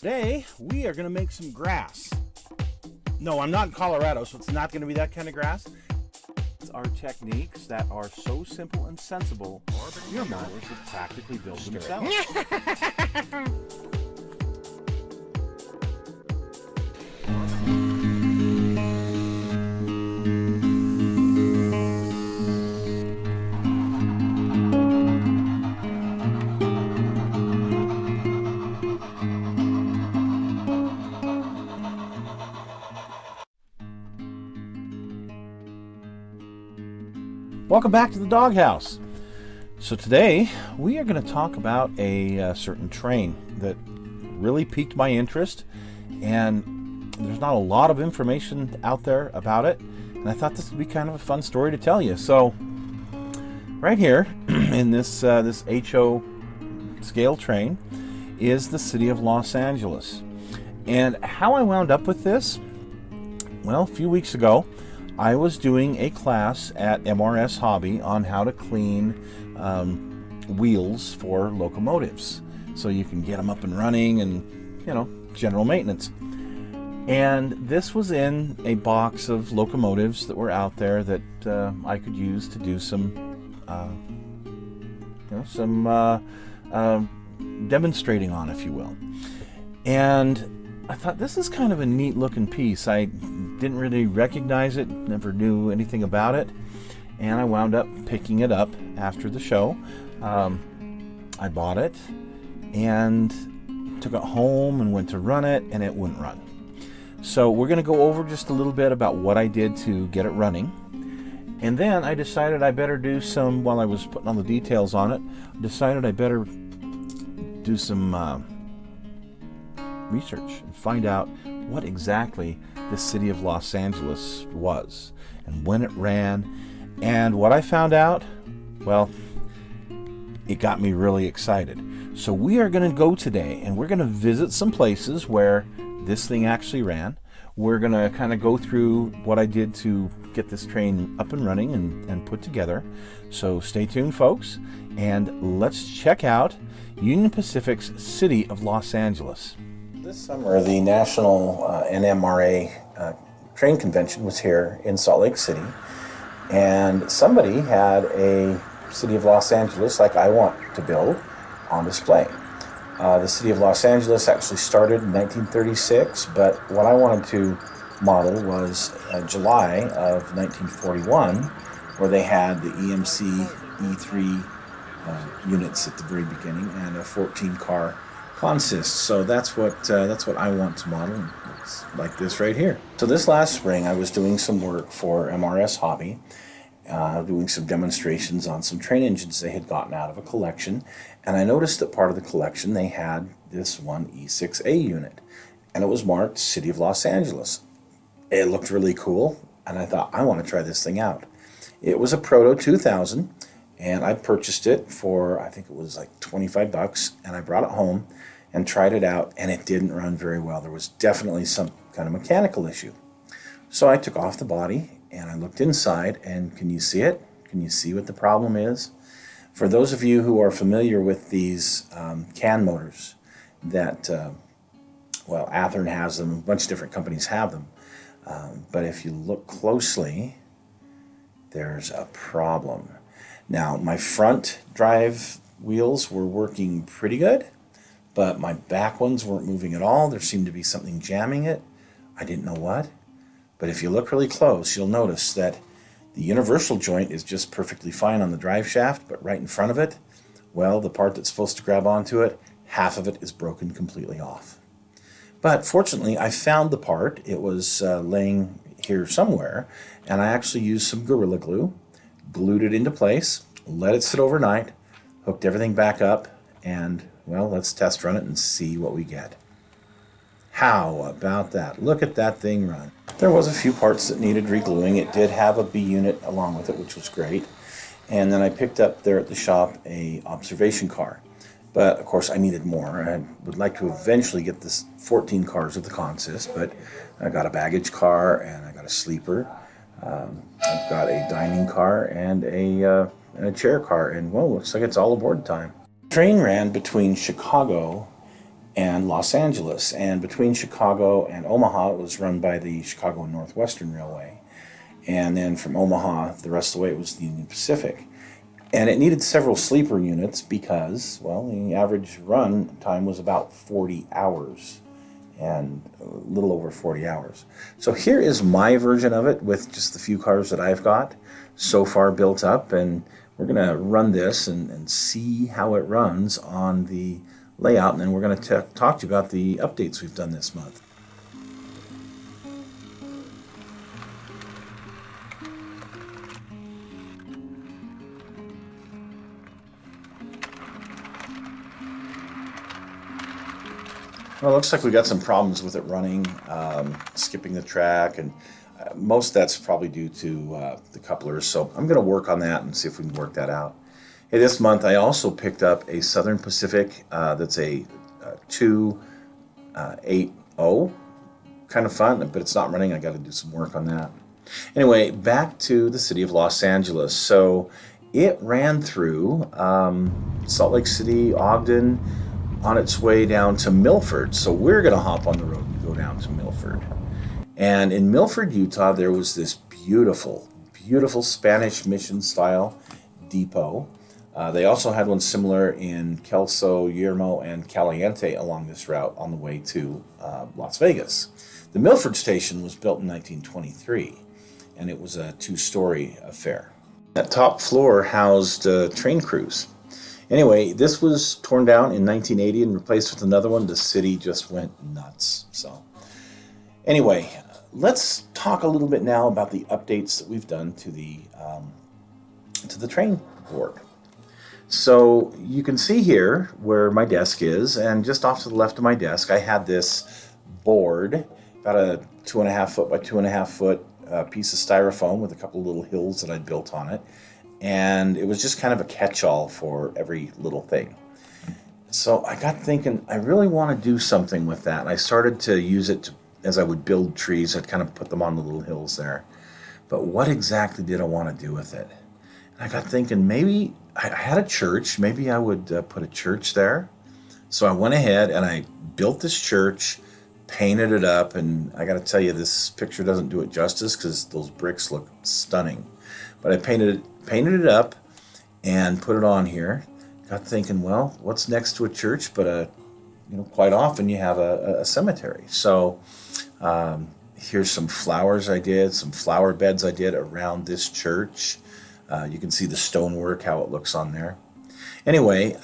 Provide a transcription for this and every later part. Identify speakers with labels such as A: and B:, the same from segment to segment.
A: Today, we are going to make some grass. No, I'm not in Colorado, so it's not going to be that kind of grass. It's our techniques that are so simple and sensible, your mowers will practically build themselves. Welcome back to the Doghouse. So today we are going to talk about a certain train that really piqued my interest, and there's not a lot of information out there about it, and I thought this would be kind of a fun story to tell you. So right here in this HO scale train is the city of Los Angeles. And how I wound up with this, well, a few weeks ago I was doing a class at MRS Hobby on how to clean wheels for locomotives so you can get them up and running and, general maintenance. And this was in a box of locomotives that were out there that I could use to do some demonstrating on, if you will. And I thought, this is kind of a neat looking piece. I didn't really recognize it, never knew anything about it, and I wound up picking it up after the show. I bought it and took it home and went to run it, and it wouldn't run. So we're going to go over just a little bit about what I did to get it running. And then I decided I better do some, while I was putting all the details on it, I better do some research and find out what exactly the city of Los Angeles was and when it ran. And what I found out, well, it got me really excited. So we are going to go today and we're going to visit some places where this thing actually ran. We're going to kind of go through what I did to get this train up and running and put together. So stay tuned, folks, and let's check out Union Pacific's city of Los Angeles. This summer, the National NMRA Train Convention was here in Salt Lake City, and somebody had a City of Los Angeles, like I want to build, on display. The City of Los Angeles actually started in 1936, but what I wanted to model was July of 1941, where they had the EMC E3 units at the very beginning and a 14-car consist. So that's what I want to model. It's like this right here. So this last spring I was doing some work for MRS Hobby, doing some demonstrations on some train engines they had gotten out of a collection, and I noticed that part of the collection they had this one E6A unit, and it was marked City of Los Angeles. It looked really cool, and I thought, I want to try this thing out. It was a Proto 2000, and I purchased it for, I think it was like $25, and I brought it home and tried it out, and it didn't run very well. There was definitely some kind of mechanical issue. So I took off the body and I looked inside, and can you see it? Can you see what the problem is? For those of you who are familiar with these CAN motors that, Athearn has them, a bunch of different companies have them, but if you look closely, there's a problem. Now, my front drive wheels were working pretty good, but my back ones weren't moving at all. There seemed to be something jamming it. I didn't know what. But if you look really close, you'll notice that the universal joint is just perfectly fine on the drive shaft, but right in front of it, well, the part that's supposed to grab onto it, half of it is broken completely off. But fortunately, I found the part. It was laying here somewhere, and I actually used some Gorilla Glue, glued it into place, let it sit overnight, hooked everything back up, and well, let's test run it and see what we get. How about that? Look at that thing run. There was a few parts that needed regluing. It did have a B unit along with it, which was great. And then I picked up there at the shop a observation car. But of course I needed more. I would like to eventually get this 14 cars of the consist, but I got a baggage car and I got a sleeper. I've got a dining car and a chair car, and well, looks like it's all aboard time. The train ran between Chicago and Los Angeles. And between Chicago and Omaha, it was run by the Chicago and Northwestern Railway. And then from Omaha, the rest of the way, it was the Union Pacific. And it needed several sleeper units because, well, the average run time was about 40 hours, and a little over 40 hours. So here is my version of it with just the few cars that I've got so far built up, and we're going to run this and see how it runs on the layout, and then we're going to talk to you about the updates we've done this month. Well, it looks like we got some problems with it running, skipping the track, and most of that's probably due to the couplers. So I'm going to work on that and see if we can work that out. Hey, this month I also picked up a Southern Pacific that's a 280, kind of fun, but it's not running. I got to do some work on that. Anyway, back to the city of Los Angeles. So it ran through Salt Lake City, Ogden, on its way down to Milford. So we're going to hop on the road and go down to Milford. And in Milford, Utah, there was this beautiful, beautiful Spanish mission style depot. They also had one similar in Kelso, Yermo, and Caliente along this route on the way to Las Vegas. The Milford station was built in 1923, and it was a two-story affair. That top floor housed train crews. Anyway, this was torn down in 1980 and replaced with another one. The city just went nuts. So anyway, let's talk a little bit now about the updates that we've done to the train board. So you can see here where my desk is, and just off to the left of my desk, I had this board, about a 2.5 foot by 2.5 foot piece of styrofoam with a couple of little hills that I'd built on it. And it was just kind of a catch-all for every little thing. So I got thinking, I really want to do something with that. And I started to use it as I would build trees. I'd kind of put them on the little hills there. But what exactly did I want to do with it? And I got thinking, maybe I had a church. Maybe I would put a church there. So I went ahead and I built this church, painted it up. And I got to tell you, this picture doesn't do it justice because those bricks look stunning. But I painted it up and put it on here. Got thinking, well, what's next to a church? But quite often you have a cemetery. So here's some flowers I did, some flower beds I did around this church. You can see the stonework, how it looks on there. Anyway,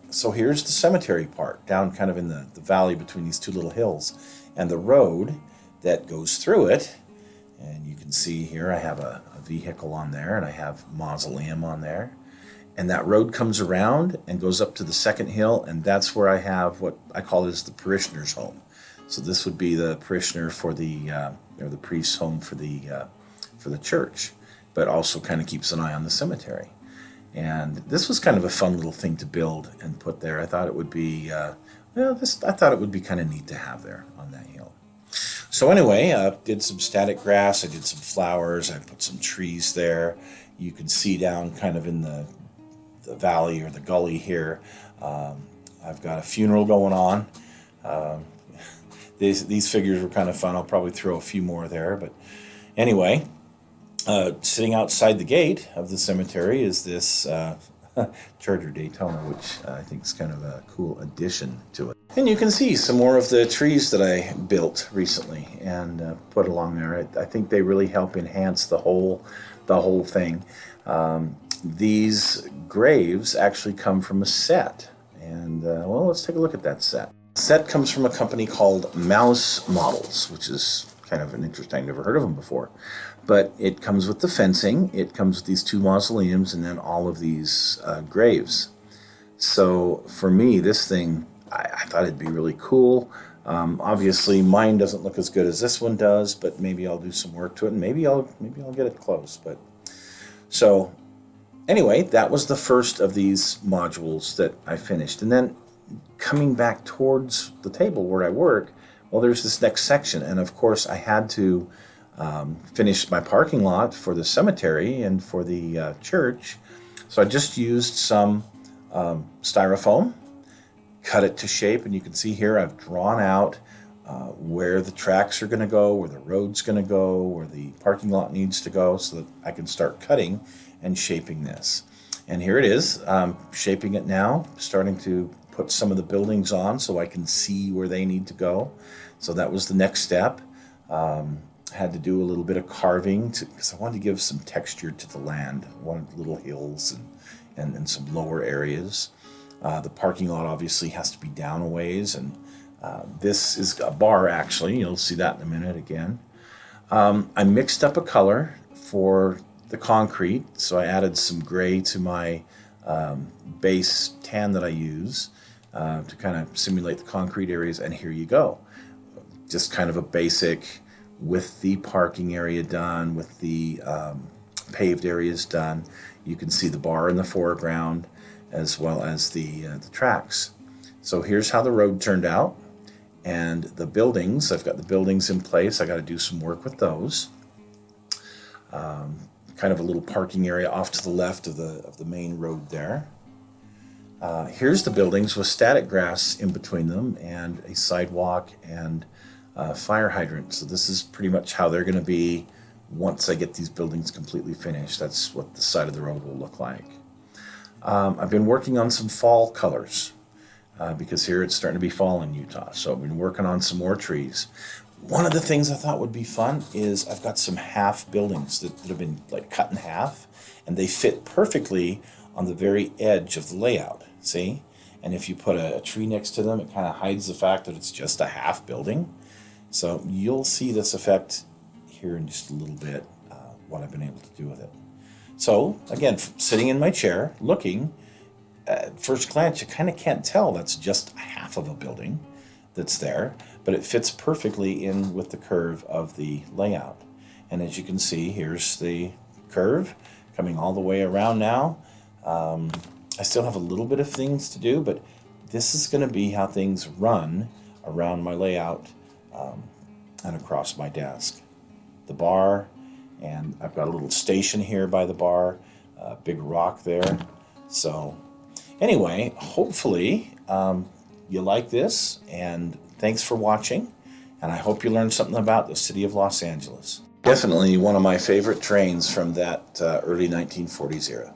A: so here's the cemetery part, down kind of in the valley between these two little hills. And the road that goes through it, and you can see here I have a vehicle on there, and I have mausoleum on there. And that road comes around and goes up to the second hill, and that's where I have what I call is the parishioner's home. So this would be the parishioner for the priest's home for the church, but also kind of keeps an eye on the cemetery. And this was kind of a fun little thing to build and put there. I thought it would be I thought it would be kind of neat to have there on that hill. So anyway, did some static grass. I did some flowers. I put some trees there. You can see down kind of in the valley or the gully here. I've got a funeral going on. These figures were kind of fun. I'll probably throw a few more there. But anyway, sitting outside the gate of the cemetery is this Charger Daytona, which I think is kind of a cool addition to it. And you can see some more of the trees that I built recently and put along there. I think they really help enhance the whole thing. These graves actually come from a set. And, well, let's take a look at that set. The set comes from a company called Mouse Models, which is kind of an interesting, I've never heard of them before. But it comes with the fencing, it comes with these two mausoleums, and then all of these graves. So for me, this thing, I thought it'd be really cool. Obviously, mine doesn't look as good as this one does, but maybe I'll do some work to it, and maybe I'll get it close. But so anyway, that was the first of these modules that I finished. And then coming back towards the table where I work, well, there's this next section, and of course I had to finish my parking lot for the cemetery and for the church. So I just used some styrofoam, cut it to shape, and you can see here I've drawn out where the tracks are going to go, where the road's going to go, where the parking lot needs to go, so that I can start cutting and shaping this. And here it is, shaping it now, starting to put some of the buildings on so I can see where they need to go. So that was the next step. Had to do a little bit of carving because I wanted to give some texture to the land. I wanted little hills and some lower areas. The parking lot obviously has to be down a ways, and this is a bar actually. You'll see that in a minute again. I mixed up a color for the concrete, so I added some gray to my base tan that I use to kind of simulate the concrete areas, and here you go. Just kind of a basic with the parking area done, with the paved areas done. You can see the bar in the foreground as well as the tracks. So here's how the road turned out, and the buildings. I've got the buildings in place. I got to do some work with those. Kind of a little parking area off to the left of the main road there. Here's the buildings with static grass in between them and a sidewalk and fire hydrant. So this is pretty much how they're going to be once I get these buildings completely finished. That's what the side of the road will look like. I've been working on some fall colors because here it's starting to be fall in Utah. So I've been working on some more trees. One of the things I thought would be fun is I've got some half buildings that have been like cut in half, and they fit perfectly on the very edge of the layout. See? And if you put a tree next to them, it kind of hides the fact that it's just a half building. So you'll see this effect here in just a little bit, what I've been able to do with it. So again, sitting in my chair, looking, at first glance, you kind of can't tell that's just half of a building that's there, but it fits perfectly in with the curve of the layout. And as you can see, here's the curve coming all the way around now. I still have a little bit of things to do, but this is going to be how things run around my layout and across my desk. The bar, and I've got a little station here by the bar, a big rock there. So anyway, hopefully you like this, and thanks for watching, and I hope you learned something about the city of Los Angeles. Definitely one of my favorite trains from that early 1940s era.